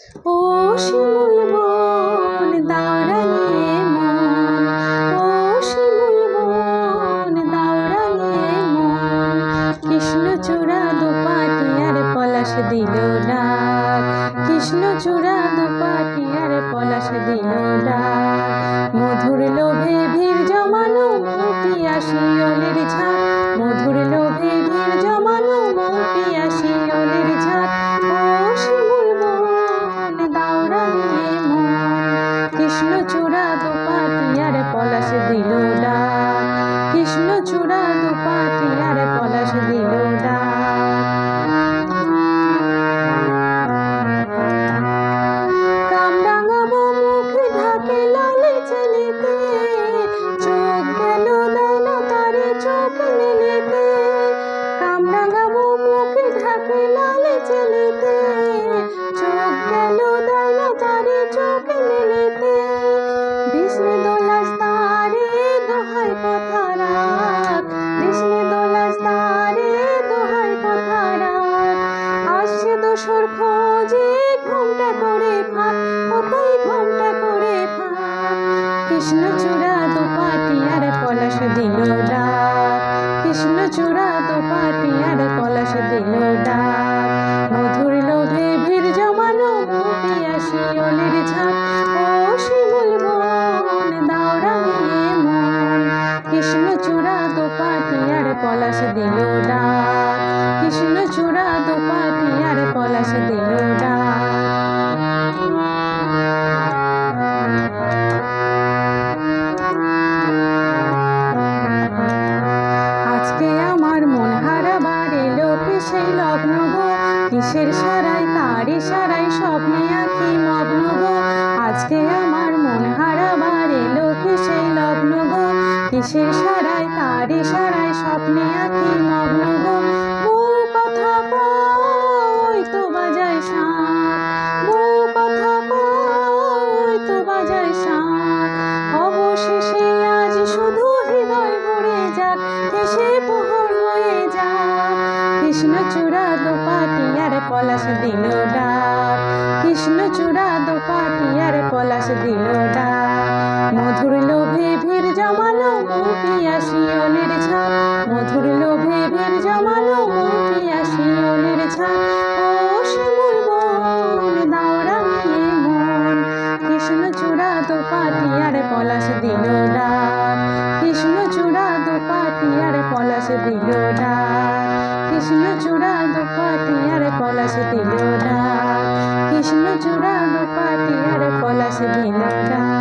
ও শিমুল বন দাওরাঙে মন, ও শিমুল বন দাওরাঙে মন, কৃষ্ণচূড়া দুপাটিয়ার পলাশ দিল ডাক, কৃষ্ণচূড়া দুপাটিয়ার পলাশ দিল ডাক। মধুর লোভে ভিড় জমানো মৌ পিয়াসী অলির ঝাঁক, মধুর লোভে ভিড় জমানো মৌ পিয়াসী অলির ঝাঁক। ও শিমুল বন দাওরাঙে মন, কৃষ্ণচূড়া দুপাটিয়ার পলাশ দিল ডাক, কৃষ্ণচূড়া দুপাটিয়ার পলাশ দিল ডাক। কামরাঙাবো মুখে ঢাকে লালে চেলিতে, চোখ গেল দেয় না তারে চোখ মেলিতে। কামরাঙাবো মুখে ঢাকে লালে চেলিতে, চোখ গেল দেয় না তারে চোখ মেলিতে। বিষ্ণু দোলাস তারে দোহাই কথা রাখ, বিষ্ণু দোলাস তারে দোহাই কথা রাখ। আসছে দোসর খোঁজে ঘোমটা করে ফাঁক, কোথায় ঘোমটা করে ফাঁক। কৃষ্ণচূড়া দুপাটিয়ার পলাশ দিল ডাক, কৃষ্ণচূড়া দুপাটিয়ার পলাশ দিল ডাক। মধুর লোভে ভিড় জমানো মৌ পিয়াসী অলির ঝাঁক। ও শিমুল বন দাওরাঙে মন, কৃষ্ণচূড়া দুপাটিয়ার পলাশ দিল ডাক, কৃষ্ণচূড়া দুপাটিয়ার পলাশ দিল ডাক। আজকে আমার মন হারাবার এলো সেই লগ্ন গো, কিসের সারাই কারি সারাই স্বপ্নে আঁকি মগ্ন গো। আজকে আমার মন হারাবার এলো সেই লগ্ন গো, কিসের সারাই কারি সারাই স্বপ্নে আঁকি মগ্ন গো। বউ কথা কই তো বাজায় শাঁখ, বউ কথা কই তো বাজায় শাঁখ। অবশেষে আজ শুধু হৃদয় ভরে যাক, হেসে প্রহর হয়ে যাক। কৃষ্ণচূড়া দুপাটিয়ার পলাশ দিল ডাক, কৃষ্ণচূড়া দুপাটিয়ার পলাশ দিল ডাক। মধুর লোভে ভিড় জমানো মৌ পিয়াসী অলির ঝাঁক, মধুর লোভে ভিড় জমানো মৌ পিয়াসী অলির ঝাঁক। ও শিমুল বন দাওরাঙে মন, কৃষ্ণচূড়া দুপাটিয়ার পলাশ দিল ডাক, কৃষ্ণচূড়া দুপাটিয়ার পলাশ দিল ডাক, কৃষ্ণচূড়া দুপাটিয়ার পলাশ দিল ডাক, কৃষ্ণচূড়া দুপাটিয়ার পলাশ দিল ডাক।